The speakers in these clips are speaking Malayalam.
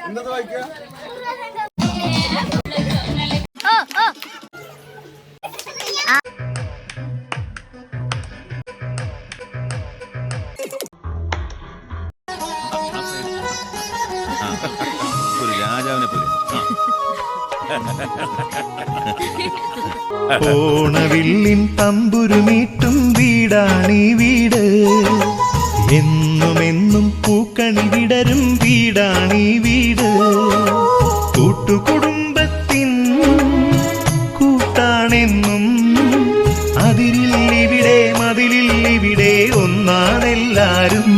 എന്തത് വായിക്കുക? ഒരു രാജാവിനെ പോലെ. ഓണവില്ലിൻ തമ്പുരുമീട്ടും വീടാണീ വീട്, എന്നുമെന്നും പൂക്കണി വിടരും വീടാണീ വീട്. കൂട്ടുകുടുംബത്തിൻ കൂട്ടാണെന്നും അതിരില്ലിവിടെ മതിലില്ലിവിടെ ഒന്നാണെല്ലാരും.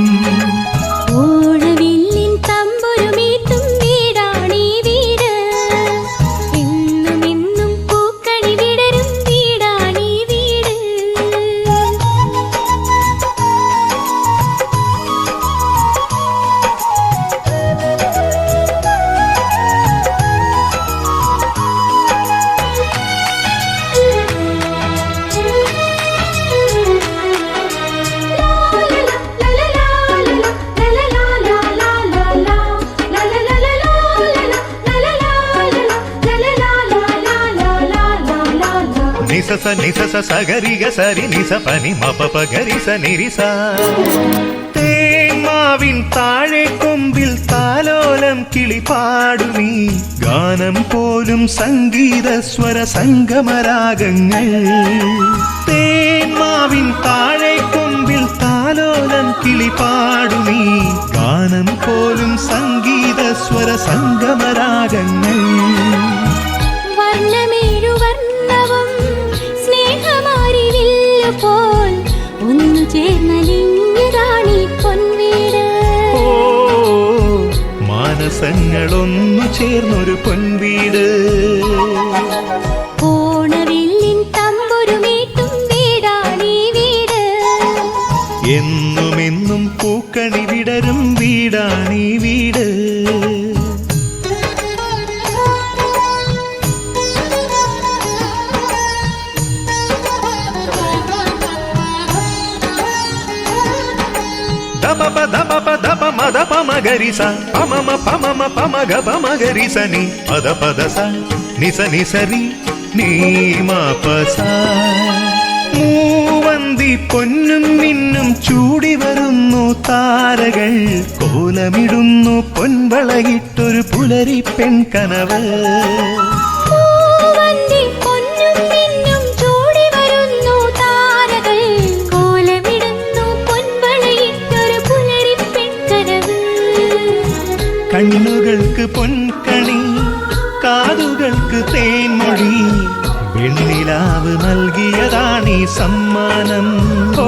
నిసస నిసస సగరిగ సరి నిస పని మప గరిస నిరిస. തേന്മാവിൻ താഴെ കൊമ്പിൽ താലോലം കിളിപാടുമീ ഗാനം പോലും സംഗീത സ്വര സംഗമരാഗങ്ങൾ. തേന്മാവിൻ താഴെ കൊമ്പിൽ താലോലം കിളിപാടുമീ ഗാനം പോലും സംഗീത സ്വര സംഗമരാഗങ്ങൾ. മാനസങ്ങളൊന്നു ചേർന്നൊരു പൊൻവീട്. ഓണവില്ലിൻ തമ്പുരുമീട്ടും വീടാണീ വീട്, എന്നുമെന്നും പൂക്കണി വിടരും വീടാണീ വീട്. దపప దపప దప మద పమ గరిస పమమ పమమ పమగ పమ గరిస ని పద పద స నిస నిసరి നീ മാപസ. മൂവന്തി പൊന്നും മിന്നും ചൂടി വരുന്നു താരകൾ, കോലമിടുന്നു പൊൻവളയിട്ടൊരു പുലരി പെൺകനവ്. കണ്ണുകൾക്ക് പൊൻകണി, കാതുകൾക്ക് തേൻമൊഴി, വെണ്ണിലാവ് നൽകിയതാണീ സമ്മാനം. ഓ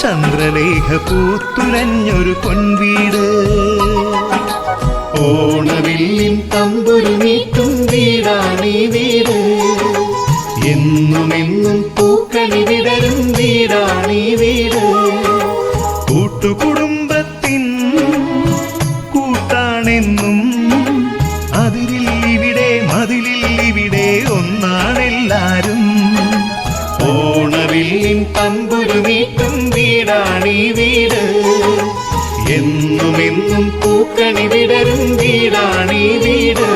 ചന്ദ്രലേഖ പൂത്തുലഞ്ഞൊരു പൊൻവീട്. ഓണവില്ലിൻ തമ്പുരുമീട്ടും വീടാണീ വീട്, എന്നുമെന്നും പൂക്കണി വിടരും വീടാണീ വീട്. കൂട്ടുകുടുംബത്തിൻ കൂട്ടാണെന്നും അതിരില്ലിവിടെ മതിലില്ലിവിടെ ഒന്നാണെല്ലാരും. ഓണവില്ലിൻ തമ്പുരുമീട്ടും വീടാണീ വീട്, എന്നുമെന്നും പൂക്കണി വിടരും വീടാണീ വീട്.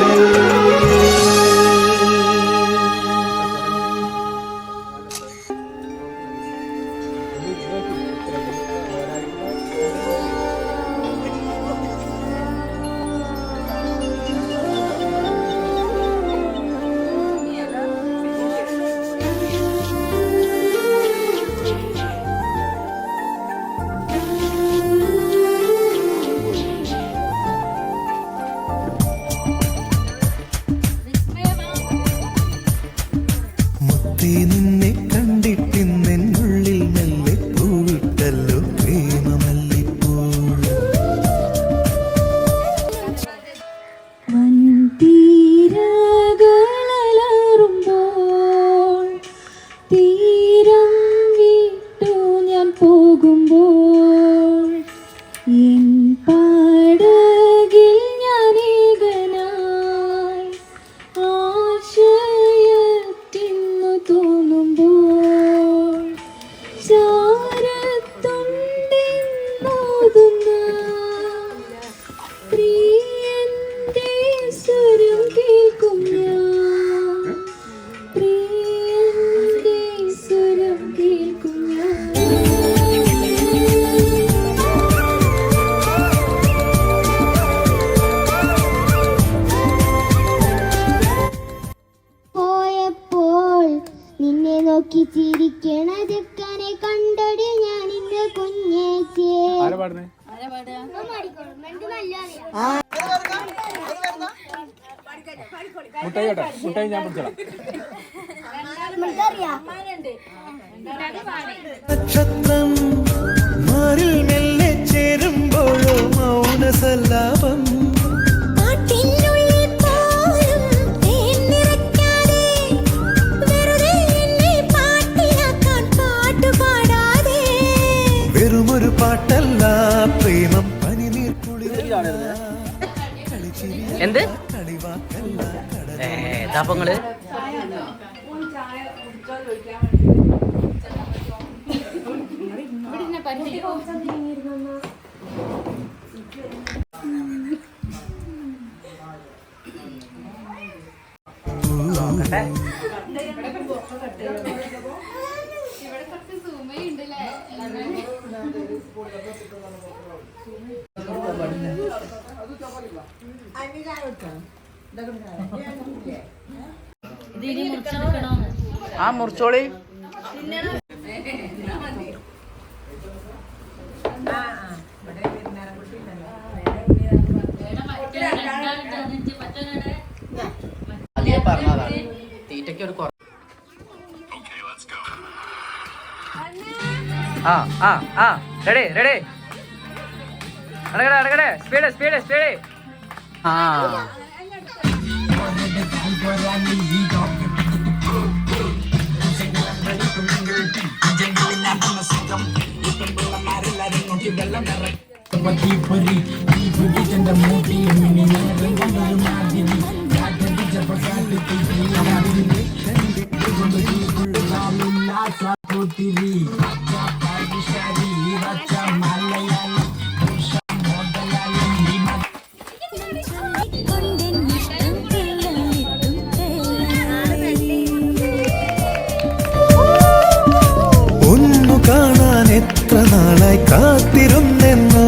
മുട്ടായി കേട്ടോ, മുട്ടായി ഞാൻ പിടിച്ചോളാം. നക്ഷത്രം മാറിൽ മെല്ലെ ചേരുമ്പോഴോ മൗനസല്ലാപം വെറുമൊരു പാട്ടല്ല പ്രേമം പനിനീർ എന്ത് ഇതാപ്പങ്ങള് ആ മുറിച്ചോളി. അതേ പറഞ്ഞതാണ് തീറ്റയ്ക്ക് ഒരു കുറവ്. റെഡി റെഡി അടക്കടേ അടക്കടേ സ്പീഡ് സ്പീഡ് സ്പീഡ്. ആ എത്ര നാളായി കാത്തിരുന്നെന്നോ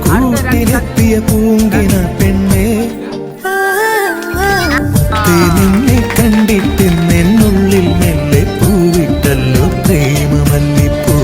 കൂട്ടിലെത്തിയ പൂങ്കിന പെണ്ണെ നിന്നെ കണ്ടിട്ട് എന്നുള്ളിൽ മെല്ലെ പൂവിട്ടല്ലോ പ്രേമമല്ലിപ്പൂ.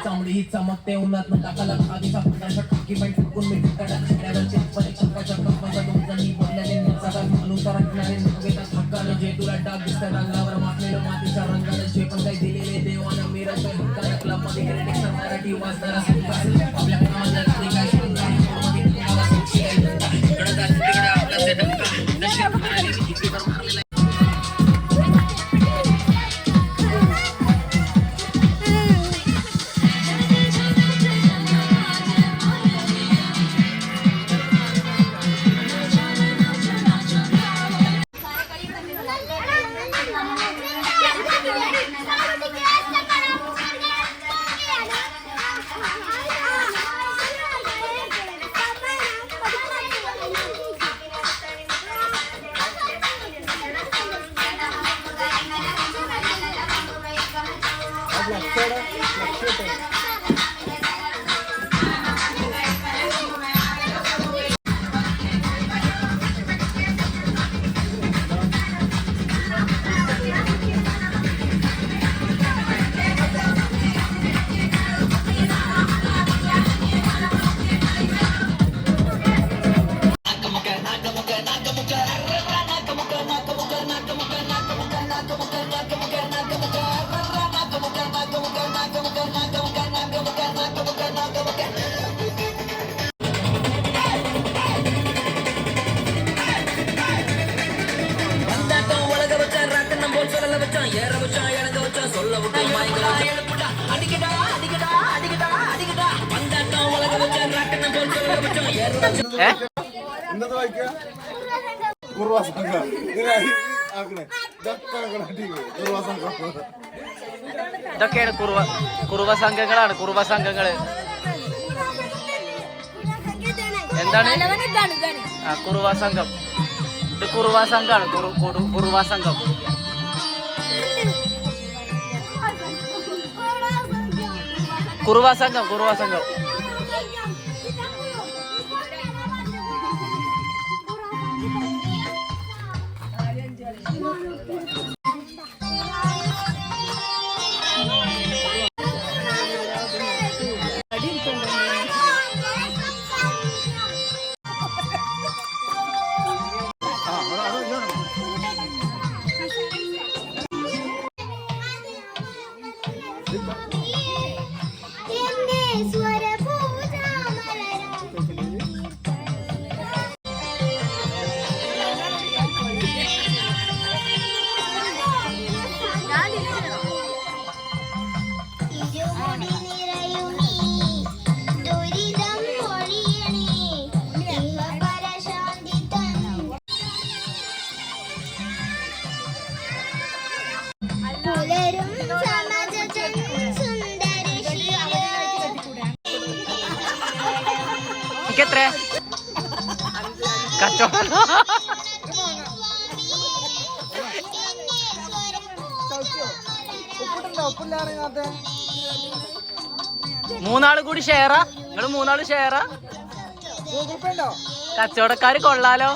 चामडी चमकते उन्हात टाकाला आधीचा फटाशा टाकी पण फुकून मिठून काढा ड्रायव्हरचे परीक्षण कशा कंपनीचा तुमचानी बोलल्याने सगळ्यात म्हणून तरटणारे नव्हेतात हक्कानं जे तुला डाग दिसतं रंगावर माखलेलं मातीच्या रंगानं जे पण काही दिलेले देवानं मिरवतोय हक्कानं क्लबमध्ये क्रिटिक्स मराठी वाजणारा ഇന്നത്തെ വായിക്കുക കുറുവ സംഘം ആക്കണേ കുറുവ സംഘം. ഇതൊക്കെയാണ് കുറുവ സംഘങ്ങളാണ്. കുറുവ സംഘങ്ങള് എന്താണ്? കുറുവ സംഘം. ഇത് കുറുവ സംഘമാണ്. കുറുവ സംഘം. കുറുവ സംഘം. കുറുവ സംഘം. എത്ര കച്ചവടം? മൂന്നാള് കൂടി ഷെയറാ? നിങ്ങള് മൂന്നാള് ഷെയറാ? കച്ചവടക്കാര് കൊള്ളാലോ.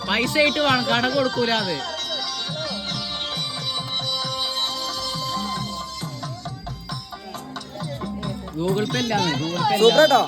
പൈസ ആയിട്ട് വേണം, കട കൊടുക്കൂല. അത് ഗൂഗിൾ പേ അല്ലാന്ന്. ഗൂഗിൾ പേ സൂപ്പറാട്ടോ.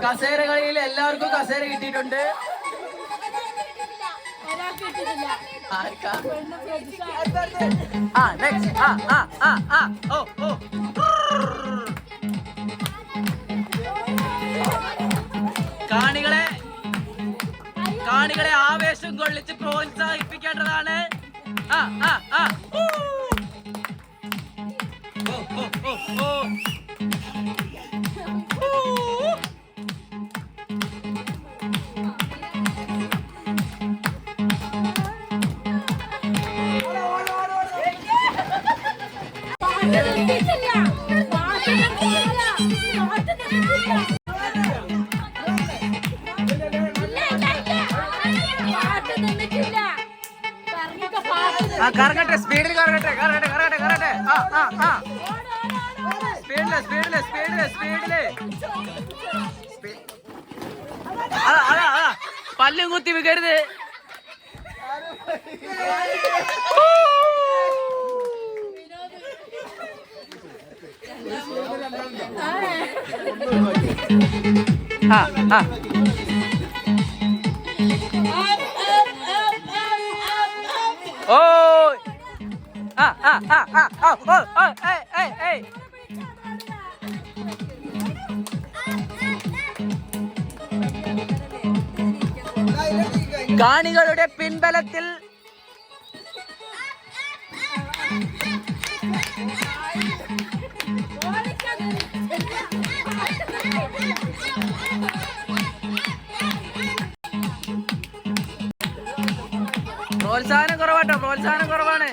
കസേര കളിയിൽ എല്ലാവർക്കും കസേര കിട്ടിയിട്ടുണ്ട്. കാണികളെ ആവേശം കൊള്ളിച്ച് പ്രോത്സാഹിപ്പിക്കേണ്ടതാണ്. കറങ്ങട്ടെ, സ്പീഡിൽ കറങ്ങട്ടെ. സ്പീഡില് പല്ലും കുത്തി വിൽക്കരുത്. ആ ആ ആ ഓ ആ ആ ആ ആ ഓ ഓ ഏയ് ഏയ് ഏയ് കാണികളുടെ പിൻബലത്തിൽ പ്രോത്സാഹനം കുറവാട്ടോ, പ്രോത്സാഹനം കുറവാണ്.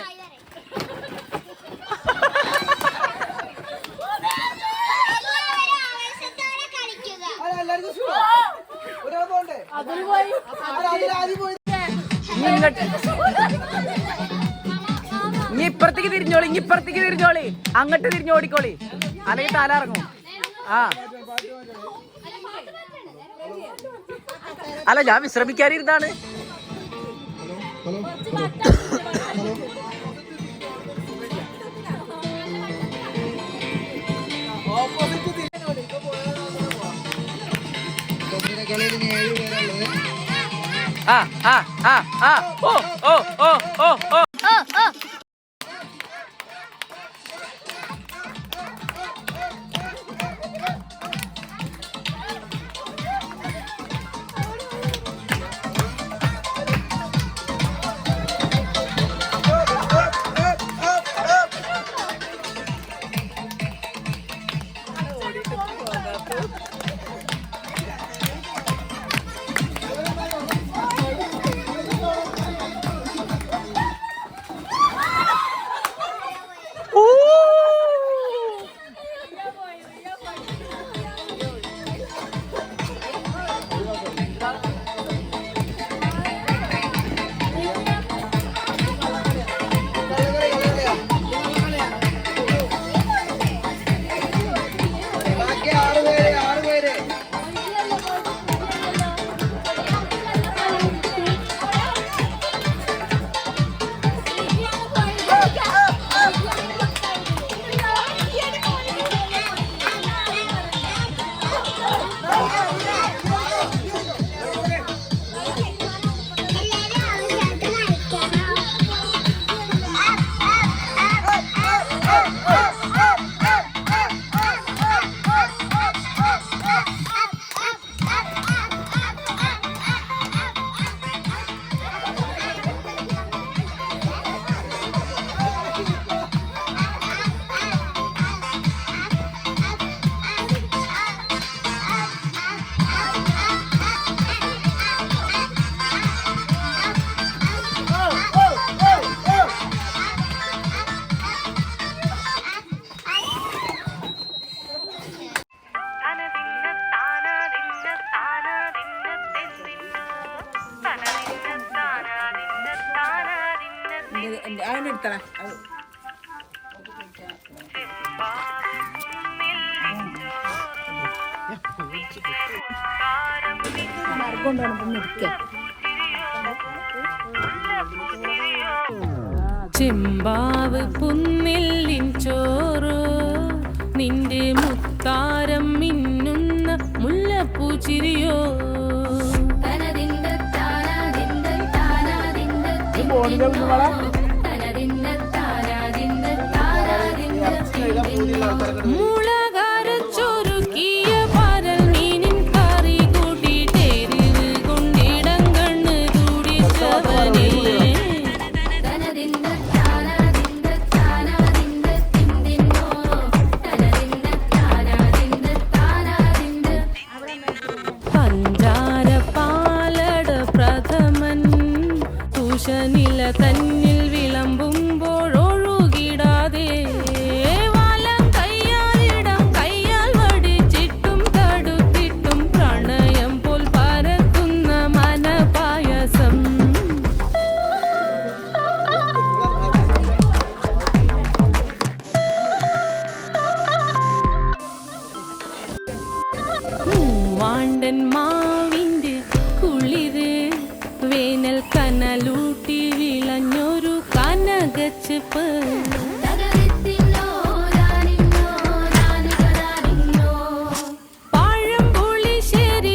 ഇനി ഇപ്പുറത്തേക്ക് തിരിഞ്ഞോളി, ഇനി ഇപ്പുറത്തേക്ക് തിരിഞ്ഞോളി, അങ്ങോട്ട് തിരിഞ്ഞോടിക്കോളി, അല്ലെങ്കിൽ തല ഇറങ്ങും. ആ അല്ല, ഞാൻ വിശ്രമിക്കാനിരുന്നാണ്. ആ ആ ആ ആ ഓ ഓ ഓ ഓ ഓ ചെമ്പാവ് പുന്നില്ലിൻ ചോറ്, നിന്റെ മുത്താരം മിന്നുന്ന മുല്ലപ്പൂ ചിരിയോ. മുളകരച്ചൊരുക്കിയ പരൽ മീനിൻ കറി കൂട്ടിട്ടേരിവ് കൊണ്ടിടം കണ്ണ് തുടിച്ചവനേ. പഞ്ചാര പാലട പ്രഥമൻ തുഷനില തന്നിൽ വിളമ്പുമ്പോഴൊഴുകിടാതെ വലം കയ്യാലിടം കയ്യാൽ വടിച്ചിട്ടും തടുത്തിട്ടും പ്രണയം പോൽ പരത്തുന്ന മനപായസം. മൂവാണ്ടൻ മാവിന്റെ കുളിര് വേനൽ കനലൂട്ടി വിളഞ്ഞൊരു കനകച്ചെപ്പ്. പഴംപുളിശ്ശേരി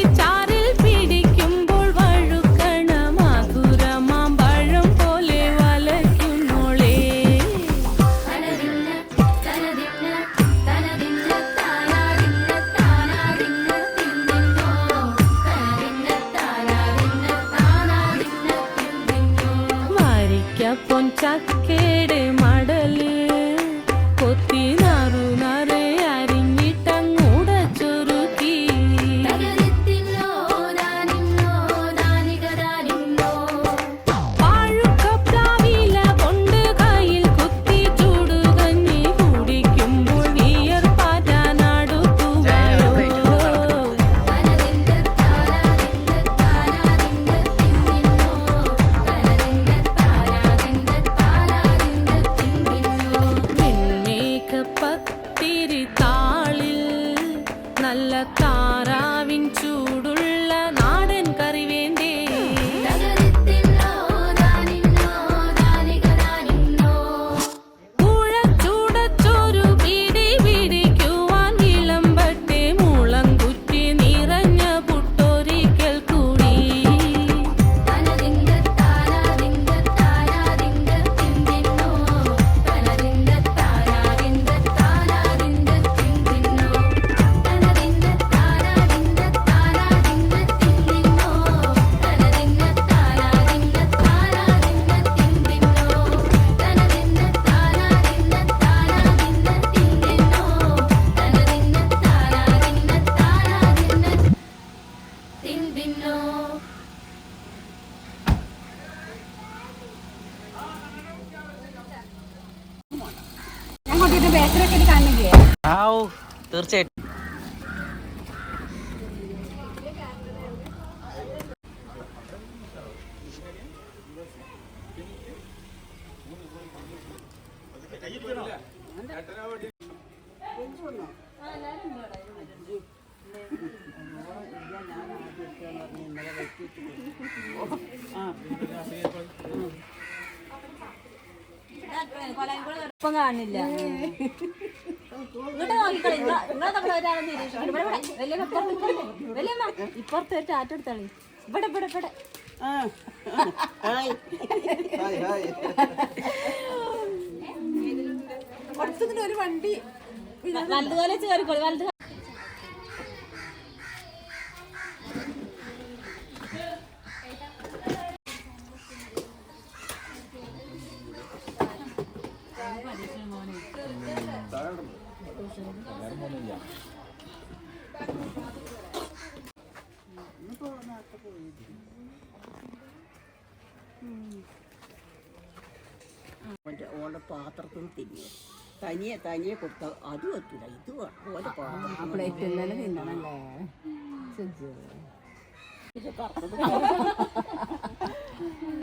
നല്ല താറാവിൻ ചൂടുള്ള നാടൻ കറി വേണ്ടേ ചൂടച്ചോരു പിടി പിടിക്കുവാൻ വിളമ്പട്ടെ മുളങ്കുറ്റി നിറഞ്ഞ പുട്ടൊരിക്കൽ കൂടി തീർച്ചയായിട്ടും ഇപ്പം കാണില്ല ഇങ്ങോട്ട് നോക്കിക്കളി നിങ്ങളെ നമ്മൾ ഒരാളെ നിരീക്ഷിക്കും ഇപ്പുറത്തെ ഒരു ടാറ്റ എടുത്താളി ഇവിടെ ഇവിടെ ഇവിടെ ഒരു വണ്ടി വലതുപോലെ കയറിക്കോളി വലത് ഓളുടെ പാത്രത്തിൽ തിരിഞ്ഞു തനിയെ കൊടുത്ത അത് പറ്റില്ല ഇത് ഓന്റെ പാത്രം പ്ലേറ്റ് തിന്നണല്ലേ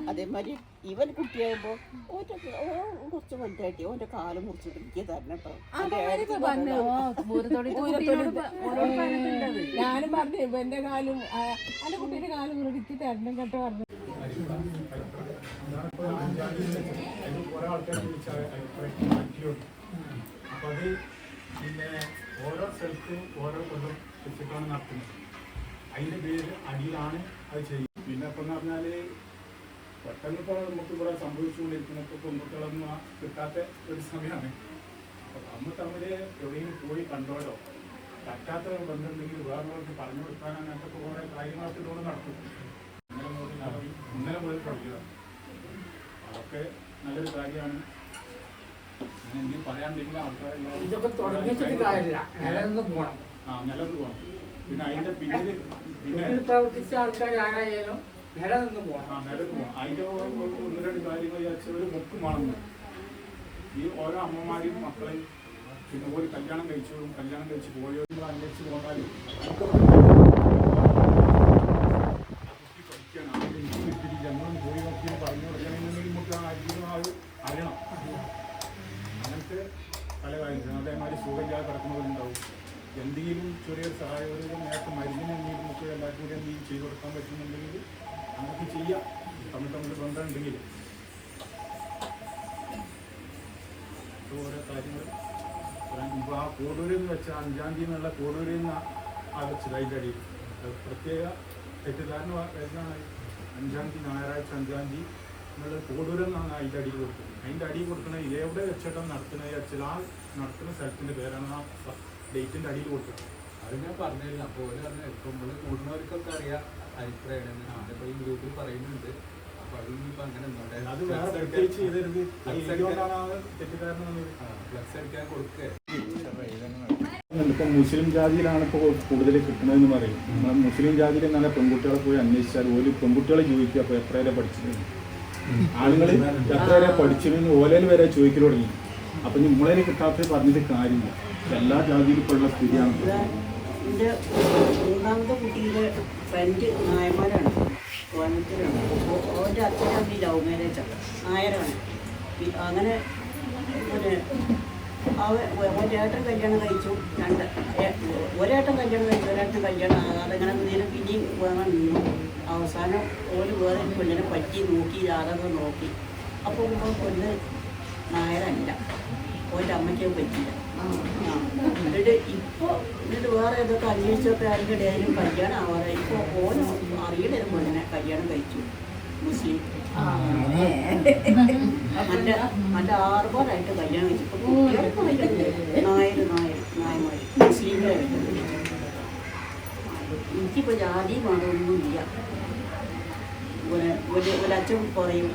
അതേമാതിരി ഇവൻ കുട്ടിയാകുമ്പോ കുറച്ച് വലുതായിട്ട് ഓന്റെ കാലം മുറിച്ചിട്ട് എനിക്ക് തരണം കേട്ടോ. ഞാനും പറഞ്ഞു എന്റെ കാലും എന്റെ കുട്ടീന്റെ കാലും മുറിച്ച് തരണം കേട്ടോ പറഞ്ഞു. അപ്പൊ അത് പിന്നെ ഓരോ സ്ഥലത്തും ഓരോ കൊല്ലം വെച്ചിട്ടാണ് നടത്തുന്നത്. അതിന്റെ പേര് അടിയിലാണ് അത് ചെയ്യുന്നത്. പിന്നെ ഇപ്പൊ എന്ന് പറഞ്ഞാല് പെട്ടെന്ന് ഇപ്പോൾ നമുക്ക് ഇവിടെ സംഭവിച്ചുകൊണ്ടിരിക്കുന്ന ഇപ്പോൾ പെൺകുട്ടികളൊന്നും കിട്ടാത്ത ഒരു സമയമാണ്. അപ്പൊ നമ്മൾ തമ്മിൽ എവിടെയും പോയി കണ്ടോലോ പറ്റാത്ത ബന്ധമുണ്ടെങ്കിൽ വേറൊരാൾക്ക് പറഞ്ഞു കൊടുക്കാൻ അങ്ങനത്തെ കുറെ കാര്യങ്ങളൊക്കെ ഇതുകൊണ്ട് നടക്കും. ഇന്നലെ മുതൽ പഠിക്കുക അതൊക്കെ നല്ലൊരു കാര്യമാണ്. എനിക്ക് പറയാണ്ടെങ്കിൽ ആൾക്കാരെല്ലാം നിലത്ത് പോകണം. പിന്നെ അതിന്റെ പിന്നിൽ പ്രവർത്തിച്ച ആൾക്കാരായാലും നിലനിന്ന് പോകണം. നിലത്ത് പോകണം. അതിന്റെ ഒന്ന് രണ്ട് കാര്യങ്ങൾ ഒരു ബുക്ക് വേണം. ഈ ഓരോ അമ്മമാരെയും മക്കളെയും പിന്നെ ഒരു കല്യാണം കഴിച്ചോളും കല്യാണം കഴിച്ച് പോയോ അന്വേഷിച്ച് പോകാനും ജന്മം പോയി നോക്കി പറഞ്ഞു കൊടുക്കണമെന്നുണ്ടെങ്കിൽ നമുക്ക് ആ അറിയണം. അങ്ങനത്തെ പല കാര്യങ്ങളും അതേമാതിരി സുഖമില്ലാതെ കിടക്കുന്നവരുണ്ടാവും. എന്തെങ്കിലും ചെറിയൊരു സഹായം ഒരു നേരത്തെ മരുന്നിന് എന്തെങ്കിലും നമുക്ക് എല്ലാവർക്കും കൂടി എന്തെങ്കിലും ചെയ്ത് കൊടുക്കാൻ പറ്റുന്നുണ്ടെങ്കിൽ നമുക്ക് ചെയ്യാം. തമ്മിൽ ബന്ധം ഉണ്ടെങ്കിൽ ഓരോ കാര്യങ്ങൾ ഇപ്പോൾ ആ കോടൂരിൽ നിന്ന് വെച്ച 5-ാം തീയതി എന്നുള്ള കോടൂരിൽ നിന്ന് അടച്ചത് അതിൻ്റെ അടിയിൽ പ്രത്യേക തെറ്റിദ്ധാരണ വരുന്നതാണ്. 5-ാം തീയതി ഞായറാഴ്ച 5-ാം തീയതി എന്നുള്ള കോടൂരിൽ നിന്നാണ് അതിൻ്റെ അടിയിൽ കൊടുക്കുന്നത്. അതിൻ്റെ അടിയിൽ കൊടുക്കുന്നത് എവിടെ വെച്ചിട്ടാണ് നടത്തുന്നത് വെച്ചാൽ ആ നടത്തുന്ന സ്ഥലത്തിൻ്റെ പേരാണ് ആ ഡേറ്റിൻ്റെ അടിയിൽ കൊടുക്കുന്നത്. അത് ഞാൻ പറഞ്ഞില്ല. അപ്പോൾ ഒരു പറഞ്ഞാൽ ഇപ്പം നമ്മൾ കൂടുന്നവർക്കൊക്കെ അറിയാം അഭിപ്രായമാണ്. ഇപ്പോൾ ഈ ഗ്രൂപ്പിൽ പറയുന്നുണ്ട്. അപ്പോൾ അത് ഇനിയിപ്പോൾ അങ്ങനെ അത് വേറെ പ്രത്യേകിച്ച് ചെയ്തരുത്. തെറ്റിദ്ധാരണ ഫ്ലക്സ് അടിക്കാൻ കൊടുക്കുക. ഇപ്പം മുസ്ലിം ജാതിയിലാണ് ഇപ്പോൾ കൂടുതൽ കിട്ടുന്നതെന്ന് പറയും. മുസ്ലിം ജാതിയിൽ നല്ല പെൺകുട്ടികളെ പോയി അന്വേഷിച്ചാൽ ഒരു പെൺകുട്ടികളെ ചോദിക്കുക അപ്പോൾ എത്ര വരെ പഠിച്ചിരുന്നു, ആളുകൾ എത്ര വരെ പഠിച്ചിരുന്നു ഓലയിൽ വരെ ചോദിക്കൽ തുടങ്ങി. അപ്പം നമ്മളതിൽ കിട്ടാത്തത് പറഞ്ഞിട്ട് കാര്യമില്ല. എല്ലാ ജാതിയിലും ഇപ്പോൾ ഉള്ള സ്ഥിതിയാണ്. എൻ്റെ മൂന്നാമത്തെ കുട്ടിയുടെ ഫ്രണ്ട് നായന്മാരാണ്, കോയമ്പത്തൂരാണ്. അപ്പോൾ അവൻ്റെ അച്ഛനാണ് ഈ ലവ് മാരേജാണ്, നായരാണ്. അങ്ങനെ പിന്നെ ഒരേട്ടൻ കല്യാണം കഴിച്ചു, ഒരേട്ടൻ കല്യാണം കഴിച്ചു, ഒരേട്ടൻ കല്യാണം ആകാതെ ഇങ്ങനെ നേരം പിന്നെയും വേണം നിന്നു. അവസാനം ഓര് വേറെ പെണ്ണിനെ പറ്റി നോക്കി, ജാതകം നോക്കി. അപ്പോൾ പെണ്ണ് നായരല്ല, ഓൻ്റെ അമ്മയ്ക്ക് പറ്റില്ല. എന്നിട്ട് ഇപ്പോൾ എന്നിട്ട് വേറെ ഏതൊക്കെ അന്വേഷിച്ചൊക്കെ അതിൻ്റെ ഇടയിലും കല്യാണം ആവാതെ ഇപ്പോൾ ഓന് അറിയണ പെണ്ണിനെ കല്യാണം കഴിച്ചു, മുസ്ലിം. നല്ല ആർഭാടായിട്ട് കല്യാണം കഴിച്ചപ്പോൾ നായന്മാർ മുസ്ലിങ്ങളായിട്ട്. എനിക്കിപ്പോൾ ജാതി മതമൊന്നുമില്ല. ഒരച്ഛൻ പറയും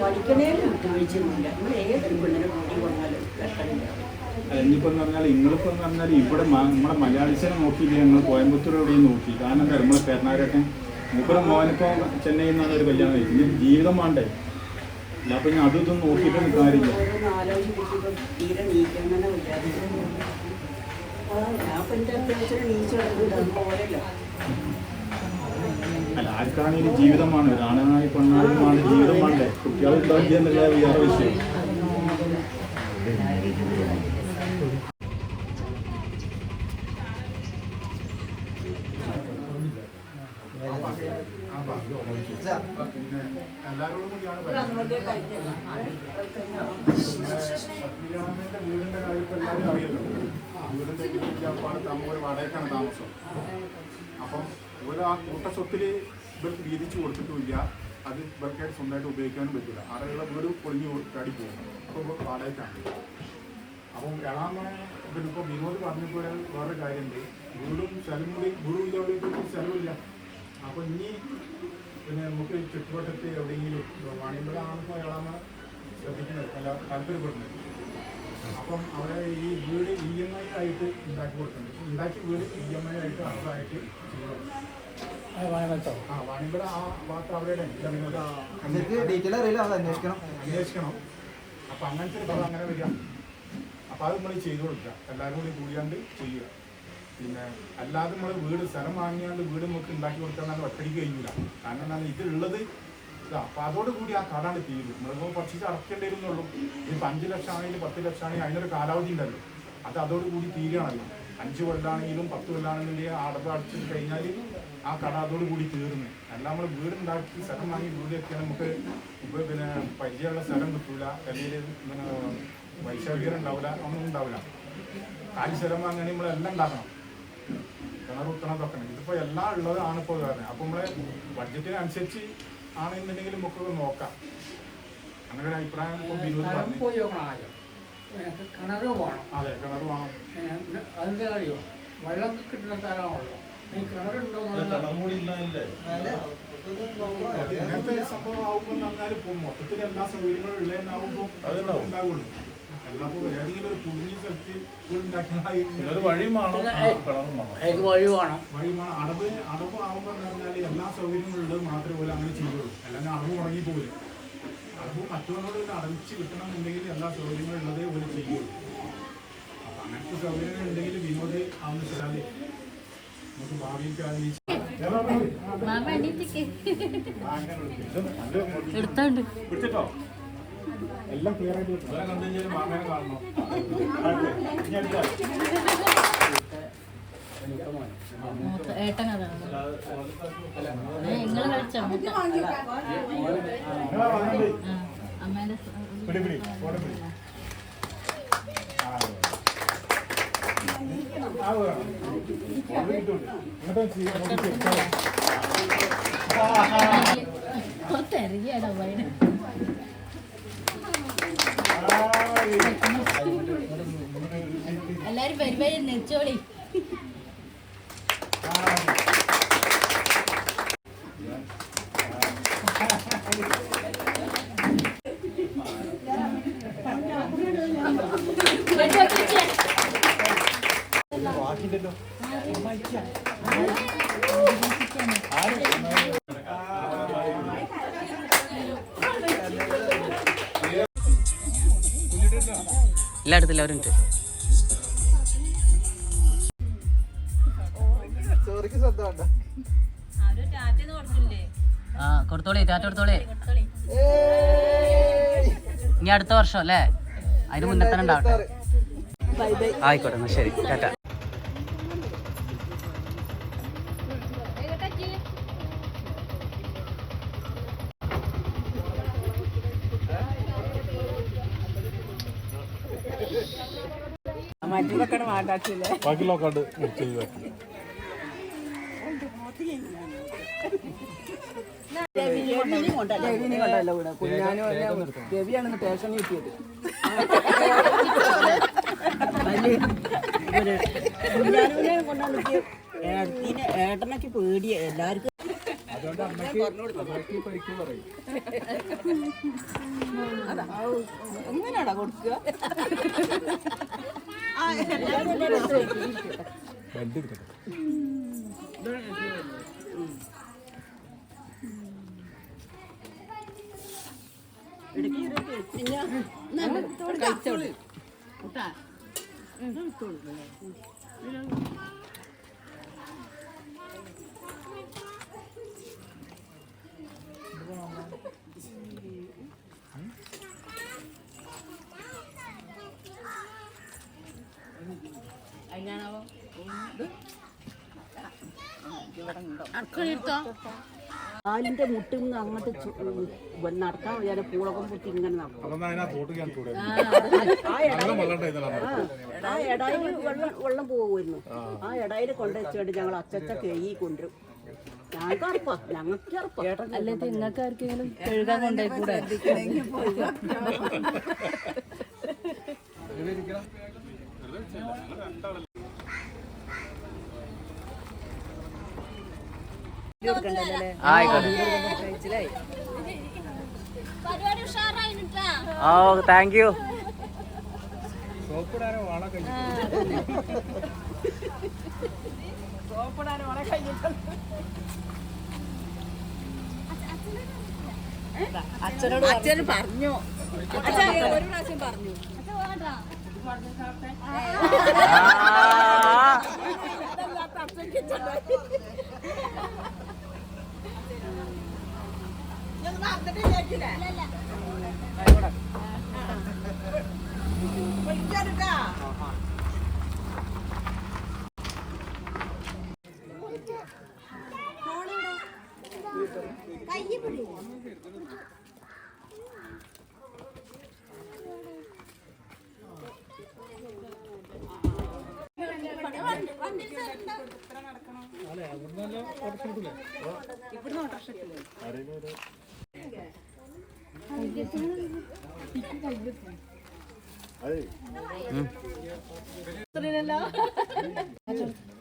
പഠിക്കണേലും വിട്ടുവീഴ്ചയൊന്നുമില്ല, നമ്മൾ ഏതൊരു പെണ്ണിനെ കൂട്ടി വന്നാലും കെട്ടണില്ല. ഇനിയിപ്പോൾ എന്ന് പറഞ്ഞാൽ നിങ്ങളിപ്പോൾ എന്ന് പറഞ്ഞാൽ ഇവിടെ നമ്മുടെ മലയാളിസിനെ നോക്കിയില്ല, ഞങ്ങൾ കോയമ്പത്തൂർ എവിടെയും നോക്കി. കാരണം എന്താ നമ്മളെ പെരുന്നാരൊക്കെ മൂപ്പരം മോനിപ്പോൾ ചെന്നൈയിൽ നിന്നാണ് ഒരു കല്യാണം കഴിച്ചത്. ഇനി ജീവിതം വേണ്ടേ? അല്ല അപ്പം ഞാൻ അതൊന്നും നോക്കിയിട്ടൊന്നും കാര്യമില്ല. ആലോചിച്ചിട്ട് തീരെ നീക്കങ്ങനെ വിചാരിച്ചു. ഞാൻ ഇപ്പം എൻ്റെ അത്യാവശ്യം നീച്ചെടുക്കില്ല പോരല്ലോ. അല്ല ആർക്കാണെങ്കിലും ജീവിതമാണ്, ഒരാണായി പെണ്ണാളുമാണ് ജീവിതം വേണ്ടേ? കുട്ടികളുണ്ടാക്കിയ എന്നുള്ള വേറെ വിഷയം. പിന്നെ എല്ലാവരോടും കൂടിയാണ് വീടിന്റെ കാര്യത്തിൽ എല്ലാവരും അറിയല്ലോ. വീടിന്റെ ഒരു വാടകയ്ക്കാണ് താമസം. അപ്പം ഒരു ആ കൂട്ട സ്വത്തിൽ ഇവർക്ക് വീതിച്ച് കൊടുത്തിട്ടുമില്ല. അത് ഇവർക്കായിട്ട് സ്വന്തമായിട്ട് ഉപയോഗിക്കാനും പറ്റില്ല. ആളുകളുടെ വീട് പൊളിഞ്ഞ് ചാടി പോകും. അപ്പോൾ വാടകയ്ക്കാണ്. അപ്പം എളാമനെ പിന്നെ ഇപ്പോൾ വിനോദ് പറഞ്ഞപ്പോൾ വേറൊരു കാര്യമുണ്ട്. വീടും സ്ഥലം കൂടി വീടും സ്ഥലമില്ല. അപ്പോൾ ഇനി പിന്നെ നമുക്ക് ചുറ്റുവട്ടത്ത് എവിടെയെങ്കിലും വാണിയമ്പലമാണിപ്പോൾ എളാമ ശ്രദ്ധിക്കുന്നത്, അല്ല താല്പര്യപ്പെടുന്നത്. അപ്പം അവിടെ ഈ വീട് EMI ആയിട്ട് ഉണ്ടാക്കി കൊടുക്കുന്നുണ്ട്. ഉണ്ടാക്കി വീട് EMI ആയിട്ട് അർഹമായിട്ട് ചെയ്യണം. വാണിയമ്പലം ആ ഭാഗത്ത് അവിടെ അന്വേഷിക്കണം. അപ്പം അങ്ങനത്തെ ഒരു പദം അങ്ങനെ വരിക. അപ്പോൾ അത് നമ്മൾ ചെയ്തു കൊടുക്കുക, എല്ലാവരും കൂടി കൂടിയാണ്ട് ചെയ്യുക. പിന്നെ അല്ലാതെ നമ്മൾ വീട് സ്ഥലം വാങ്ങിയാണ്ട് വീട് നമുക്ക് ഉണ്ടാക്കി കൊടുക്കാൻ ഒറ്റയ്ക്ക് കഴിയില്ല. കാരണം എന്താണ് ഇതിലുള്ളത് ഇതാ. അപ്പോൾ അതോടുകൂടി ആ കടാണ് തീരും. നമ്മളിപ്പോൾ കുറച്ച് അടക്കേണ്ടി വരുന്നുള്ളൂ. ഇപ്പം 5 ലക്ഷം ആണെങ്കിലും 10 ലക്ഷം ആണെങ്കിലും അതിനൊരു കാലാവധി ഉണ്ടല്ലോ. അത് അതോടുകൂടി തീരുകയാണല്ലോ. 5 കൊല്ലാണെങ്കിലും 10 കൊല്ലാണെന്നുണ്ടെങ്കിൽ അടവ് അടച്ചിട്ട് കഴിഞ്ഞാൽ ആ കട അതോടുകൂടി തീർന്ന്. അല്ല നമ്മൾ വീടുണ്ടാക്കി സ്ഥലം വാങ്ങി വീട് വെക്കാൻ നമുക്ക് ഇപ്പോൾ പിന്നെ പരിചയമുള്ള സ്ഥലം കിട്ടൂല, അല്ലെങ്കിൽ പിന്നെ വൈശാഖ്യം ഉണ്ടാവില്ല, ഒന്നും ഉണ്ടാവില്ല. കാലി സ്ഥലം വാങ്ങണമെങ്കിൽ നമ്മളെല്ലാം ഉണ്ടാക്കണം, കിണർ കുത്തണം തൊക്കണം. ഇതിപ്പോൾ എല്ലാം ഉള്ളതാണ് ഇപ്പോൾ കാരണം. അപ്പോൾ നമ്മളെ ബഡ്ജറ്റിനനുസരിച്ച് ആണെന്നുണ്ടെങ്കിൽ നമുക്കൊക്കെ നോക്കാം. അങ്ങനെ ഒരു അഭിപ്രായം ഇപ്പോൾ വിനോദ് പറഞ്ഞു. കിണറ് വേണം. അതെ, കിണർ വേണം. അതിൻ്റെ അറിയോ വെള്ളം കിട്ടുന്ന സ്ഥലമാണല്ലോ. ഈ കിണറുണ്ടോ ഇങ്ങനത്തെ സംഭവം ആവുമ്പോൾ പറഞ്ഞാൽ ഇപ്പോൾ മൊത്തത്തിൽ എല്ലാ സൗകര്യങ്ങളും ഉള്ളതെന്നാവുമ്പോൾ ഉണ്ടാവുള്ളൂ. എല്ലാപ്പോൾ ഏതെങ്കിലും ഒരു കുടുങ്ങിയ സ്ഥലത്ത് വഴി വേണം. അടവ് ആവുമ്പോൾ പറഞ്ഞാൽ എല്ലാ സൗകര്യങ്ങളും ഉള്ളത് മാത്രമേ പോലെ അങ്ങനെ ചെയ്യുള്ളൂ. അല്ലെങ്കിൽ അടവ് മുടങ്ങി പോകില്ല. അടവ് മറ്റുള്ളവരോട് അടവിച്ച് കിട്ടണമെന്നുണ്ടെങ്കിൽ എല്ലാ സൗകര്യങ്ങളും ഉള്ളതേ പോലെ ചെയ്യുള്ളൂ. അപ്പം അങ്ങനത്തെ സൗകര്യങ്ങൾ ഉണ്ടെങ്കിൽ വിനോദ് ആവുന്ന സ്ഥലം നമുക്ക് ഭാവിക്ക് ആഗ്രഹിച്ചു പിടിച്ചിട്ടോ. എല്ലാം ക്ലിയർ ആയിട്ട് കണ്ടു കഴിഞ്ഞാൽ മാമേനെ കാണണം. എല്ലാരും പരിപാടി നെച്ചോളി. എല്ലായിടത്തും എല്ലാവരും ഉണ്ട്. കൊടുത്തോളി, ടാറ്റ കൊടുത്തോളി. ഇനി അടുത്ത വർഷം അല്ലേ, അതിന് മുന്നേ തന്നെ ഉണ്ടാവട്ടെ. ആയിക്കോട്ടെ എന്നാ ശരി ടാറ്റ. മറ്റൊക്കെ മാറ്റാച്ചില്ലേ ബാക്കിയുള്ളതൊക്കെ മുറിച്ച് ഒഴിവാക്കി. കൊണ്ടല്ലോ കൂടെ കുഞ്ഞാനും രവിയാണെന്ന് സ്റ്റേഷൻ കിട്ടിയത്. കുഞ്ഞാനുവിനെ കൊണ്ടാണ് ഏട്ടനൊക്കെ പേടിയ എല്ലാവർക്കും. അതുകൊണ്ട് അമ്മയ്ക്ക് പരിക്ക് പറയും. എങ്ങനെയാടാ കൊടുക്കുക? ബെൽറ്റ് എടുക്കട്ടെ. കാലിന്റെ മുട്ടിൽ നിന്ന് അങ്ങോട്ട് നടക്കാൻ വയ്യാതെ പൂളകം പൊട്ടി ഇങ്ങനെ നടക്കും. അതൊന്നും അതിനകത്തോട്ട് ഞാൻ കൂടെ ആ ഇടയിൽ വെള്ളം പോകുമായിരുന്നു. ആ ഇടയിൽ കൊണ്ടുവച്ചിട്ട് ഞങ്ങൾ അച്ചച്ച കഴുകി കൊണ്ടുവരും. ഞങ്ങൾക്ക് അറപ്പാ, ഞങ്ങൾക്ക് അറപ്പാ. അല്ലെ നിങ്ങൾക്ക് ആർക്കെങ്കിലും കഴുകാൻ കൊണ്ടേ കൂടെ? ഓ താങ്ക് യു. സോപ്പിടാനോ വാള കഴിഞ്ഞു. അച്ഛന് പറഞ്ഞു, ഒരു പ്രാവശ്യം പറഞ്ഞു.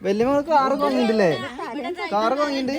വലിയ കാറ് വാങ്ങിയിട്ടില്ലേ? കാറ് വാങ്ങിയിട്ടുണ്ട്.